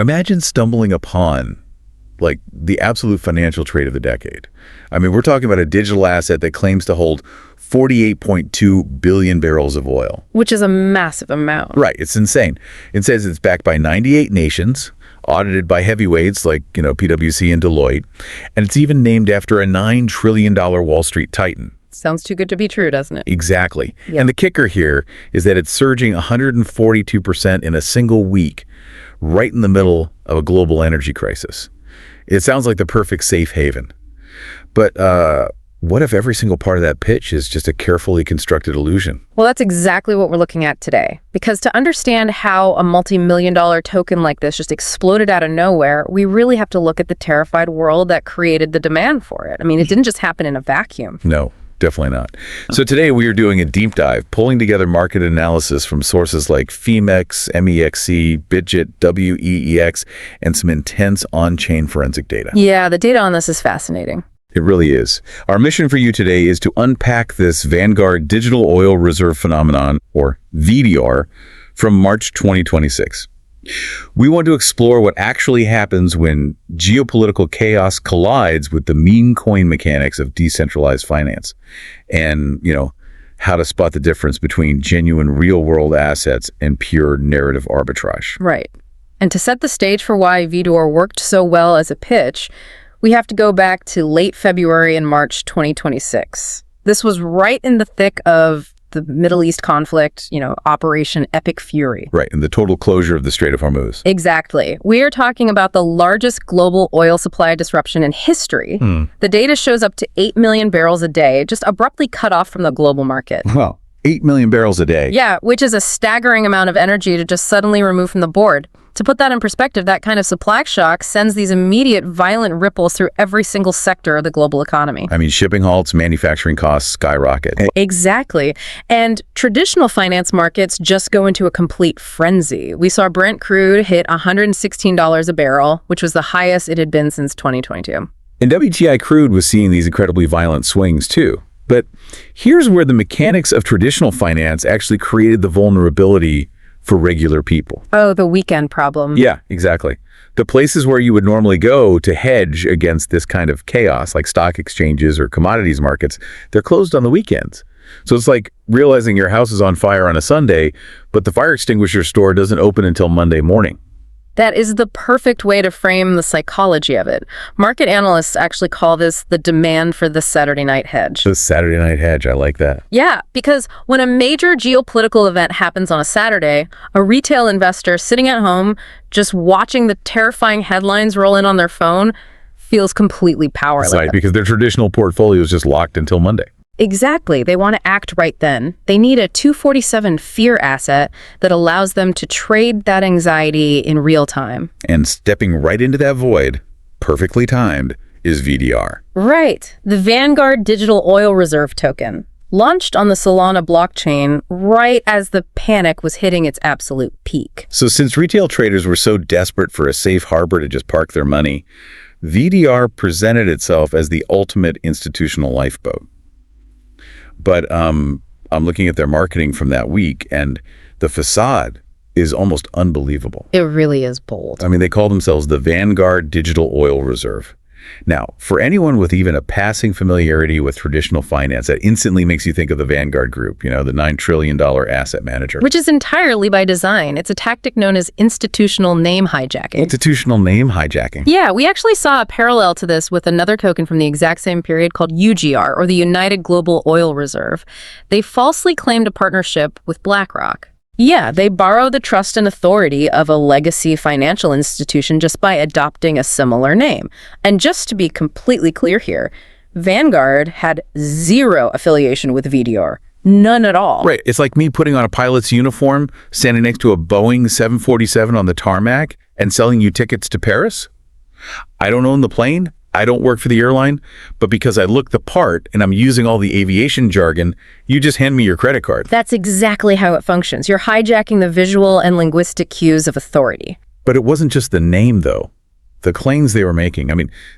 Imagine stumbling upon like the absolute financial trade of the decade. I mean, we're talking about a digital asset that claims to hold 48.2 billion barrels of oil. Which is a massive amount. Right. It's insane. It says it's backed by 98 nations, audited by heavyweights like, PwC and Deloitte, and it's even named after a $9 trillion Wall Street titan. Sounds too good to be true, doesn't it? Exactly. Yep. And the kicker here is that it's surging 142% in a single week, right in the middle of a global energy crisis. It sounds like the perfect safe haven. But what if every single part of that pitch is just a carefully constructed illusion? Well, that's exactly what we're looking at today. Because to understand how a multi-million-dollar token like this just exploded out of nowhere, we really have to look at the terrified world that created the demand for it. I mean, it didn't just happen in a vacuum. No. Definitely not. So today we are doing a deep dive, pulling together market analysis from sources like FEMEX, MEXC, Bidget, WEEX, and some intense on-chain forensic data. Yeah, the data on this is fascinating. It really is. Our mission for you today is to unpack this Vanguard Digital Oil Reserve phenomenon, or VDOR, from March 2026. We want to explore what actually happens when geopolitical chaos collides with the meme coin mechanics of decentralized finance, and, how to spot the difference between genuine real-world assets and pure narrative arbitrage. Right. And to set the stage for why VDOR worked so well as a pitch, we have to go back to late February and March 2026. This was right in the thick of the Middle East conflict, Operation Epic Fury. Right, and the total closure of the Strait of Hormuz. Exactly. We are talking about the largest global oil supply disruption in history. The data shows up to 8 million barrels a day, just abruptly cut off from the global market. Wow, 8 million barrels a day. Yeah, which is a staggering amount of energy to just suddenly remove from the board. To put that in perspective, that kind of supply shock sends these immediate violent ripples through every single sector of the global economy. I mean, shipping halts, manufacturing costs skyrocket. Exactly. And traditional finance markets just go into a complete frenzy. We saw Brent crude hit $116 a barrel, which was the highest it had been since 2022. And WTI crude was seeing these incredibly violent swings too. But here's where the mechanics of traditional finance actually created the vulnerability for regular people. Oh, the weekend problem. Yeah, exactly. The places where you would normally go to hedge against this kind of chaos, like stock exchanges or commodities markets, they're closed on the weekends. So it's like realizing your house is on fire on a Sunday, but the fire extinguisher store doesn't open until Monday morning. That is the perfect way to frame the psychology of it. Market analysts actually call this the demand for the Saturday night hedge. The Saturday night hedge, I like that. Yeah, because when a major geopolitical event happens on a Saturday, a retail investor sitting at home just watching the terrifying headlines roll in on their phone feels completely powerless. Right, because their traditional portfolio is just locked until Monday. Exactly. They want to act right then. They need a 247 fear asset that allows them to trade that anxiety in real time. And stepping right into that void, perfectly timed, is VDR. Right. The Vanguard Digital Oil Reserve token, launched on the Solana blockchain right as the panic was hitting its absolute peak. So since retail traders were so desperate for a safe harbor to just park their money, VDR presented itself as the ultimate institutional lifeboat. But I'm looking at their marketing from that week, and the facade is almost unbelievable. It really is bold. I mean, they call themselves the Vanguard Digital Oil Reserve. Now, for anyone with even a passing familiarity with traditional finance, that instantly makes you think of the Vanguard Group, the $9 trillion asset manager. Which is entirely by design. It's a tactic known as institutional name hijacking. Institutional name hijacking. Yeah, we actually saw a parallel to this with another token from the exact same period called UGR, or the United Global Oil Reserve. They falsely claimed a partnership with BlackRock. Yeah, they borrow the trust and authority of a legacy financial institution just by adopting a similar name. And just to be completely clear here, Vanguard had zero affiliation with VDOR. None at all. Right. It's like me putting on a pilot's uniform, standing next to a Boeing 747 on the tarmac, and selling you tickets to Paris. I don't own the plane. I don't work for the airline, but because I look the part and I'm using all the aviation jargon, you just hand me your credit card. That's exactly how it functions. You're hijacking the visual and linguistic cues of authority. But it wasn't just the name, though. The claims they were making,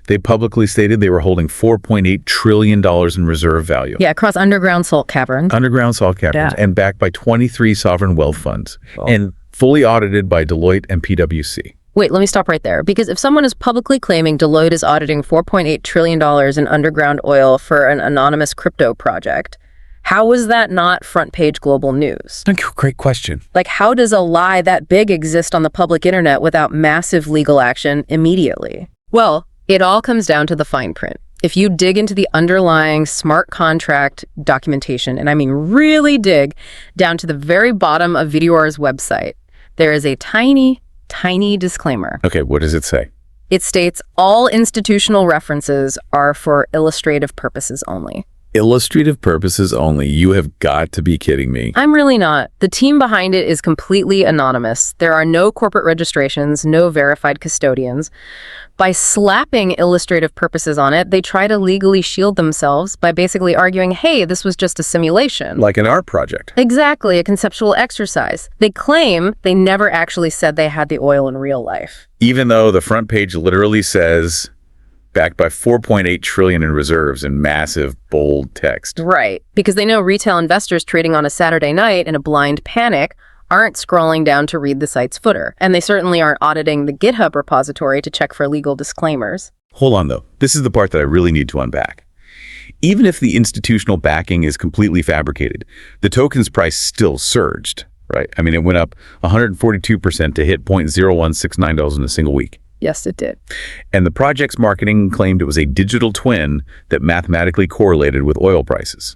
they publicly stated they were holding $4.8 trillion in reserve value. Yeah, across underground salt caverns. Underground salt caverns, Yeah. and backed by 23 sovereign wealth funds, and fully audited by Deloitte and PwC. Wait, let me stop right there. Because if someone is publicly claiming Deloitte is auditing $4.8 trillion in underground oil for an anonymous crypto project, how is that not front-page global news? Great question. Like, how does a lie that big exist on the public internet without massive legal action immediately? Well, it all comes down to the fine print. If you dig into the underlying smart contract documentation, and I mean really dig down to the very bottom of VDOR's website, there is a tiny disclaimer. Okay, what does it say? It states all institutional references are for illustrative purposes only. Illustrative purposes only. You have got to be kidding me. I'm really not. The team behind it is completely anonymous. There are no corporate registrations, no verified custodians. By slapping illustrative purposes on it, they try to legally shield themselves by basically arguing, hey, this was just a simulation. Like an art project. Exactly, a conceptual exercise. They claim they never actually said they had the oil in real life. Even though the front page literally says, backed by 4.8 trillion in reserves in massive, bold text. Right, because they know retail investors trading on a Saturday night in a blind panic aren't scrolling down to read the site's footer. And they certainly aren't auditing the GitHub repository to check for legal disclaimers. Hold on, though. This is the part that I really need to unpack. Even if the institutional backing is completely fabricated, the token's price still surged, right? I mean, it went up 142% to hit $0.0169 in a single week. Yes, it did. And the project's marketing claimed it was a digital twin that mathematically correlated with oil prices.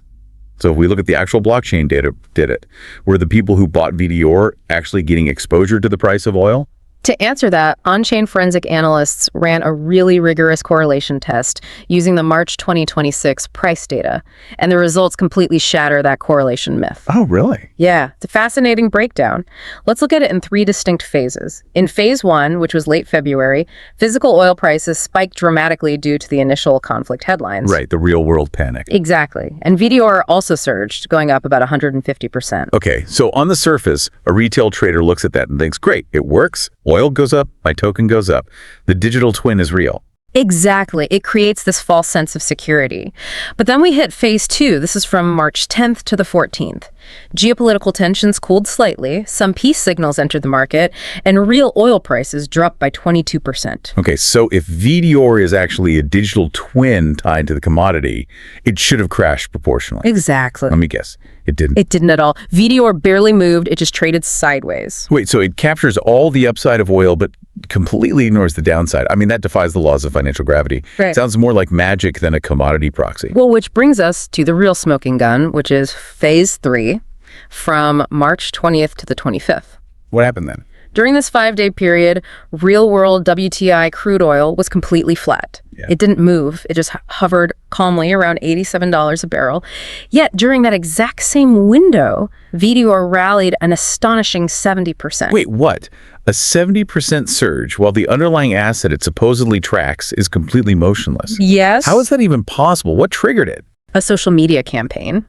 So if we look at the actual blockchain data, were the people who bought VDOR actually getting exposure to the price of oil? To answer that, on-chain forensic analysts ran a really rigorous correlation test using the March 2026 price data, and the results completely shatter that correlation myth. Oh, really? Yeah, it's a fascinating breakdown. Let's look at it in 3 distinct phases. In phase 1, which was late February, physical oil prices spiked dramatically due to the initial conflict headlines. Right, the real-world panic. Exactly. And VDOR also surged, going up about 150%. Okay, so on the surface, a retail trader looks at that and thinks, great, it works. Oil goes up, my token goes up. The digital twin is real. Exactly. It creates this false sense of security. But then we hit phase 2. This is from March 10th to the 14th. Geopolitical tensions cooled slightly, some peace signals entered the market, and real oil prices dropped by 22%. Okay, so if VDOR is actually a digital twin tied to the commodity, it should have crashed proportionally. Exactly. Let me guess. It didn't. It didn't at all. VDOR barely moved. It just traded sideways. Wait, so it captures all the upside of oil, but completely ignores the downside. I mean, that defies the laws of financial gravity. Right. Sounds more like magic than a commodity proxy. Well, which brings us to the real smoking gun, which is phase 3 from March 20th to the 25th. What happened then? During this 5-day period, real-world WTI crude oil was completely flat. Yeah. It didn't move. It just hovered calmly around $87 a barrel. Yet, during that exact same window, VDOR rallied an astonishing 70%. Wait, what? A 70% surge while the underlying asset it supposedly tracks is completely motionless. Yes. How is that even possible? What triggered it? A social media campaign.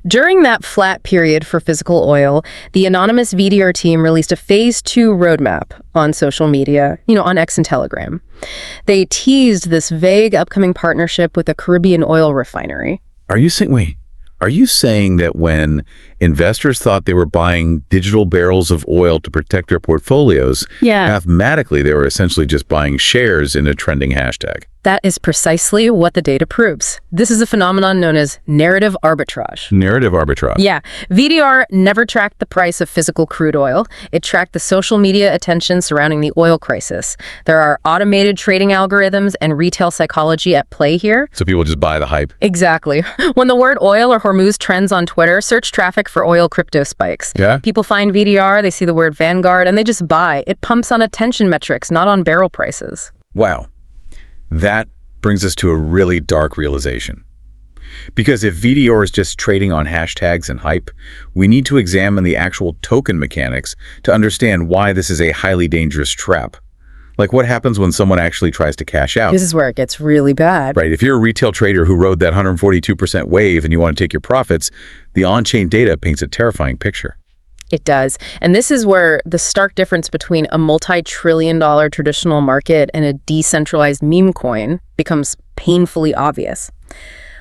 During that flat period for physical oil, the anonymous VDOR team released a phase 2 roadmap on social media, on X and Telegram. They teased this vague upcoming partnership with a Caribbean oil refinery. Are you saying that when investors thought they were buying digital barrels of oil to protect their portfolios, mathematically they were essentially just buying shares in a trending hashtag? That is precisely what the data proves. This is a phenomenon known as narrative arbitrage. Narrative arbitrage. Yeah. VDOR never tracked the price of physical crude oil. It tracked the social media attention surrounding the oil crisis. There are automated trading algorithms and retail psychology at play here. So people just buy the hype. Exactly. When the word oil or Hormuz trends on Twitter, search traffic for oil crypto spikes. Yeah. People find VDOR, they see the word Vanguard, and they just buy. It pumps on attention metrics, not on barrel prices. Wow. That brings us to a really dark realization. Because if VDOR is just trading on hashtags and hype, we need to examine the actual token mechanics to understand why this is a highly dangerous trap. Like, what happens when someone actually tries to cash out? This is where it gets really bad. Right. If you're a retail trader who rode that 142% wave and you want to take your profits, the on-chain data paints a terrifying picture. It does. And this is where the stark difference between a multi-trillion-dollar traditional market and a decentralized meme coin becomes painfully obvious.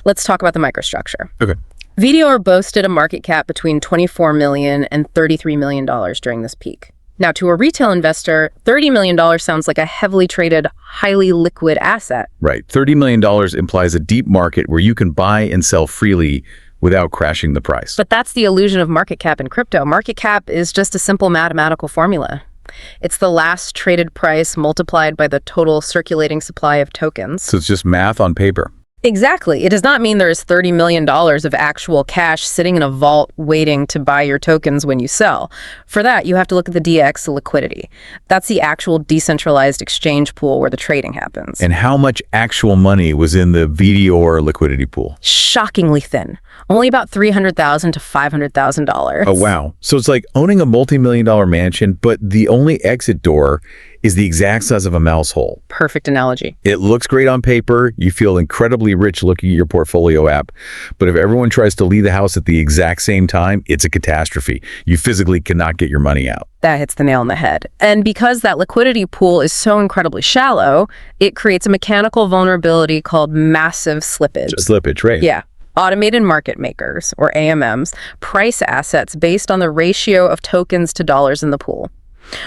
Let's talk about the microstructure. Okay. VDOR boasted a market cap between $24 million and $33 million during this peak. Now, to a retail investor, $30 million sounds like a heavily traded, highly liquid asset. Right. $30 million implies a deep market where you can buy and sell freely without crashing the price. But that's the illusion of market cap in crypto. Market cap is just a simple mathematical formula. It's the last traded price multiplied by the total circulating supply of tokens. So it's just math on paper. Exactly. It does not mean there is $30 million of actual cash sitting in a vault waiting to buy your tokens when you sell. For that, you have to look at the DX, the liquidity. That's the actual decentralized exchange pool where the trading happens. And how much actual money was in the VDOR liquidity pool? Shockingly thin. Only about $300,000 to $500,000. Oh, wow. So it's like owning a multi-million-dollar mansion, but the only exit door is the exact size of a mouse hole. Perfect analogy. It looks great on paper. You feel incredibly rich looking at your portfolio app. But if everyone tries to leave the house at the exact same time, it's a catastrophe. You physically cannot get your money out. That hits the nail on the head. And because that liquidity pool is so incredibly shallow, it creates a mechanical vulnerability called massive slippage. Slippage, right? Yeah. Automated market makers, or AMMs, price assets based on the ratio of tokens to dollars in the pool.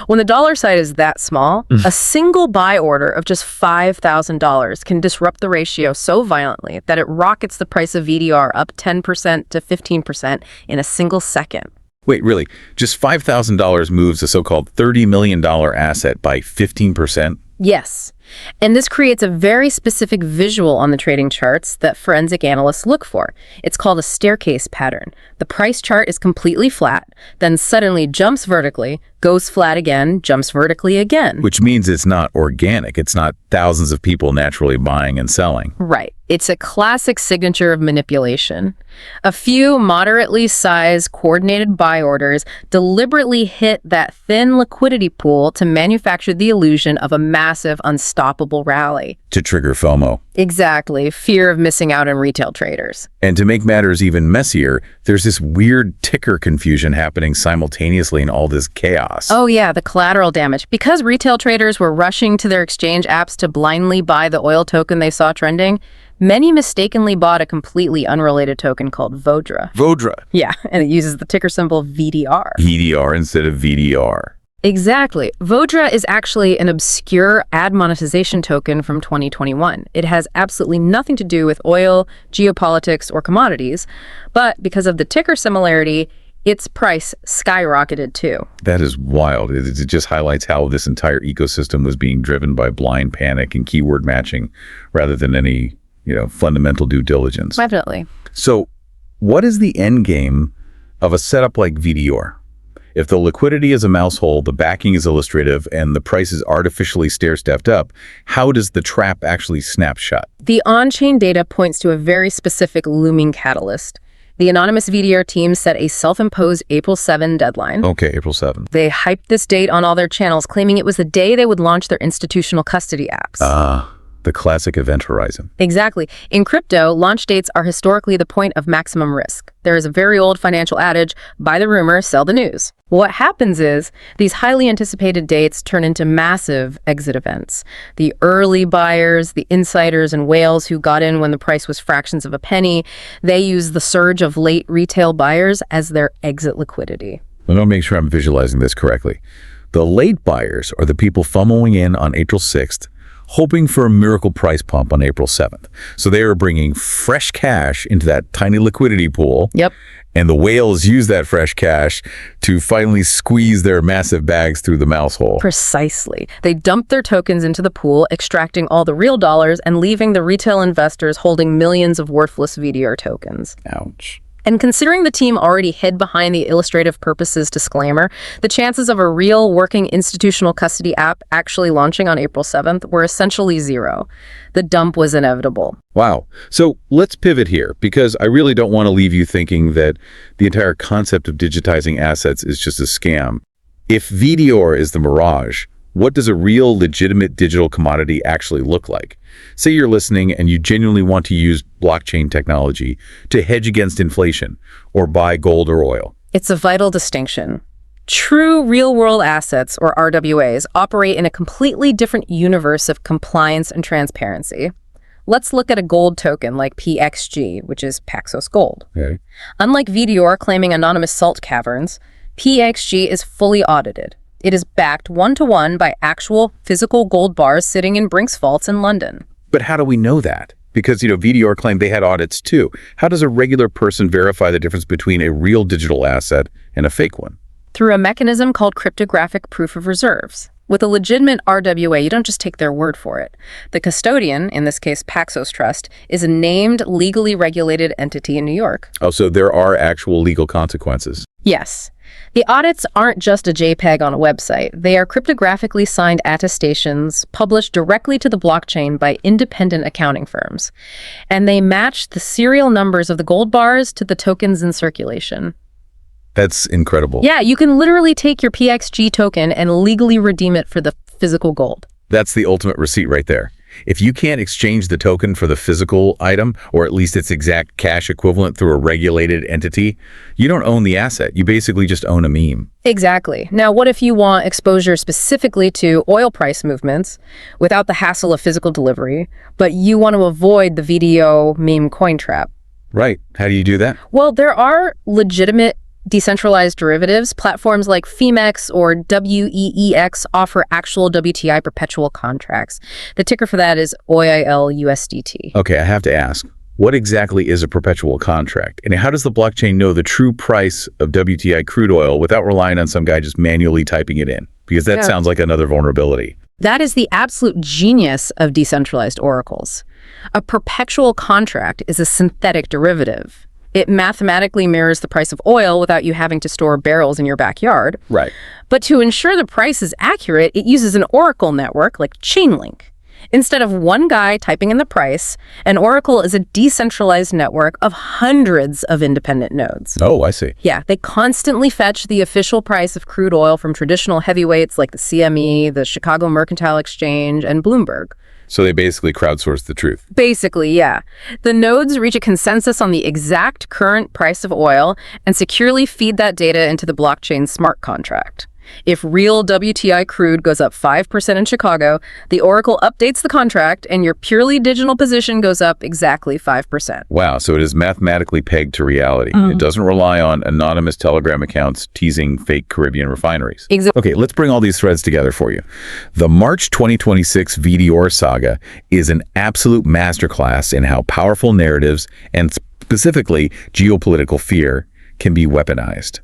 When the dollar side is that small, a single buy order of just $5,000 can disrupt the ratio so violently that it rockets the price of VDR up 10% to 15% in a single second. Wait, really? Just $5,000 moves a so-called $30 million asset by 15%? Yes. And this creates a very specific visual on the trading charts that forensic analysts look for. It's called a staircase pattern. The price chart is completely flat, then suddenly jumps vertically, goes flat again, jumps vertically again. Which means it's not organic. It's not thousands of people naturally buying and selling. Right. It's a classic signature of manipulation. A few moderately sized coordinated buy orders deliberately hit that thin liquidity pool to manufacture the illusion of a massive, unstoppable rally. To trigger FOMO. Exactly. Fear of missing out on retail traders. And to make matters even messier, there's this weird ticker confusion happening simultaneously in all this chaos. Oh yeah, the collateral damage. Because retail traders were rushing to their exchange apps to blindly buy the oil token they saw trending, many mistakenly bought a completely unrelated token called VODRA. VODRA. Yeah, and it uses the ticker symbol VDR. VDR instead of VDR. Exactly. VODRA is actually an obscure ad monetization token from 2021. It has absolutely nothing to do with oil, geopolitics, or commodities, but because of the ticker similarity, its price skyrocketed too. That is wild. It just highlights how this entire ecosystem was being driven by blind panic and keyword matching rather than any, fundamental due diligence. Definitely. So what is the end game of a setup like VDOR? If the liquidity is a mouse hole, the backing is illustrative, and the price is artificially stair-stepped up, how does the trap actually snap shut? The on-chain data points to a very specific looming catalyst. The anonymous VDR team set a self-imposed April 7 deadline. Okay, April 7. They hyped this date on all their channels, claiming it was the day they would launch their institutional custody apps. The classic event horizon. Exactly. In crypto, launch dates are historically the point of maximum risk. There is a very old financial adage, buy the rumor, sell the news. What happens is, these highly anticipated dates turn into massive exit events. The early buyers, the insiders and whales who got in when the price was fractions of a penny, they use the surge of late retail buyers as their exit liquidity. Let me make sure I'm visualizing this correctly. The late buyers are the people FOMOing in on April 6th, hoping for a miracle price pump on April 7th. So they are bringing fresh cash into that tiny liquidity pool. Yep. And the whales use that fresh cash to finally squeeze their massive bags through the mouse hole. Precisely. They dump their tokens into the pool, extracting all the real dollars and leaving the retail investors holding millions of worthless VDR tokens. Ouch. And considering the team already hid behind the illustrative purposes disclaimer, the chances of a real working institutional custody app actually launching on April 7th were essentially zero. The dump was inevitable. Wow. So let's pivot here, because I really don't want to leave you thinking that the entire concept of digitizing assets is just a scam. If VDOR is the mirage, what does a real, legitimate digital commodity actually look like? Say you're listening and you genuinely want to use blockchain technology to hedge against inflation or buy gold or oil. It's a vital distinction. True real-world assets, or RWAs, operate in a completely different universe of compliance and transparency. Let's look at a gold token like PXG, which is Paxos Gold. Okay. Unlike VDOR claiming anonymous salt caverns, PXG is fully audited. It is backed one-to-one by actual physical gold bars sitting in Brink's vaults in London. But how do we know that? Because, VDOR claimed they had audits too. How does a regular person verify the difference between a real digital asset and a fake one? Through a mechanism called cryptographic proof of reserves. With a legitimate RWA, you don't just take their word for it. The custodian, in this case Paxos Trust, is a named, legally regulated entity in New York. Oh, so there are actual legal consequences. Yes. The audits aren't just a JPEG on a website. They are cryptographically signed attestations published directly to the blockchain by independent accounting firms. And they match the serial numbers of the gold bars to the tokens in circulation. That's incredible. Yeah, you can literally take your PXG token and legally redeem it for the physical gold. That's the ultimate receipt right there. If you can't exchange the token for the physical item, or at least its exact cash equivalent through a regulated entity, you don't own the asset. You basically just own a meme. Exactly. Now, what if you want exposure specifically to oil price movements without the hassle of physical delivery, but you want to avoid the VDO meme coin trap? Right. How do you do that? Well, there are legitimate decentralized derivatives. Platforms like Femex or WEEX offer actual WTI perpetual contracts. The ticker for that is OILUSDT. Okay, I have to ask, what exactly is a perpetual contract? And how does the blockchain know the true price of WTI crude oil without relying on some guy just manually typing it in? Because that sounds like another vulnerability. That is the absolute genius of decentralized oracles. A perpetual contract is a synthetic derivative. It mathematically mirrors the price of oil without you having to store barrels in your backyard. Right. But to ensure the price is accurate, it uses an oracle network like Chainlink. Instead of one guy typing in the price, an oracle is a decentralized network of hundreds of independent nodes. Oh, I see. Yeah, they constantly fetch the official price of crude oil from traditional heavyweights like the CME, the Chicago Mercantile Exchange, and Bloomberg. So they basically crowdsource the truth. Basically, yeah. The nodes reach a consensus on the exact current price of oil and securely feed that data into the blockchain smart contract. If real WTI crude goes up 5% in Chicago, the oracle updates the contract and your purely digital position goes up exactly 5%. Wow, so it is mathematically pegged to reality. It doesn't rely on anonymous Telegram accounts teasing fake Caribbean refineries. Exactly. Okay, let's bring all these threads together for you. The March 2026 VDOR saga is an absolute masterclass in how powerful narratives, and specifically geopolitical fear, can be weaponized.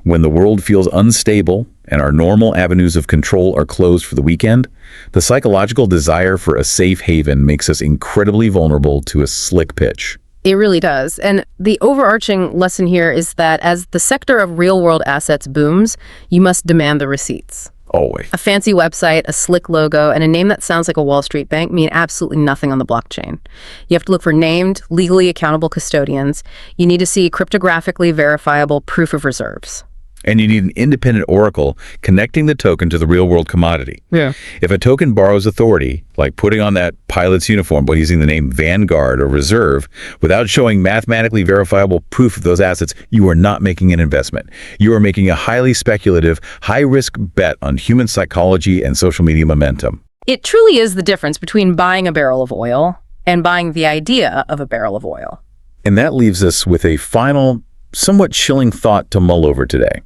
When the world feels unstable and our normal avenues of control are closed for the weekend, the psychological desire for a safe haven makes us incredibly vulnerable to a slick pitch. It really does. And the overarching lesson here is that as the sector of real-world assets booms, you must demand the receipts. Always. A fancy website, a slick logo, and a name that sounds like a Wall Street bank mean absolutely nothing on the blockchain. You have to look for named, legally accountable custodians. You need to see cryptographically verifiable proof of reserves. And you need an independent oracle connecting the token to the real-world commodity. Yeah. If a token borrows authority, like putting on that pilot's uniform but using the name Vanguard or Reserve, without showing mathematically verifiable proof of those assets, you are not making an investment. You are making a highly speculative, high-risk bet on human psychology and social media momentum. It truly is the difference between buying a barrel of oil and buying the idea of a barrel of oil. And that leaves us with a final, somewhat chilling thought to mull over today.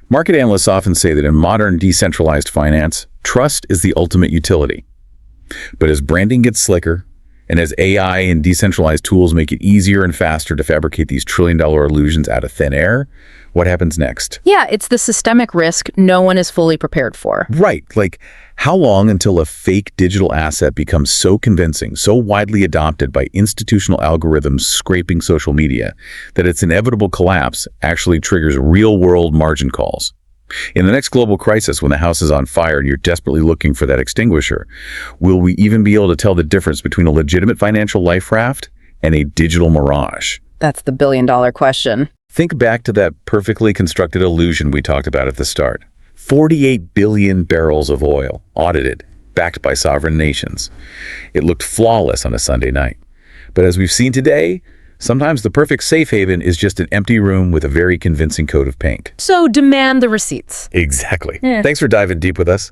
Market analysts often say that in modern decentralized finance, trust is the ultimate utility. But as branding gets slicker, and as AI and decentralized tools make it easier and faster to fabricate these trillion-dollar illusions out of thin air, what happens next? Yeah, it's the systemic risk no one is fully prepared for. Right. Like, how long until a fake digital asset becomes so convincing, so widely adopted by institutional algorithms scraping social media, that its inevitable collapse actually triggers real-world margin calls? In the next global crisis, when the house is on fire and you're desperately looking for that extinguisher, will we even be able to tell the difference between a legitimate financial life raft and a digital mirage? That's the billion-dollar question. Think back to that perfectly constructed illusion we talked about at the start. 48 billion barrels of oil, audited, backed by sovereign nations. It looked flawless on a Sunday night. But as we've seen today, sometimes the perfect safe haven is just an empty room with a very convincing coat of paint. So demand the receipts. Exactly. Yeah. Thanks for diving deep with us.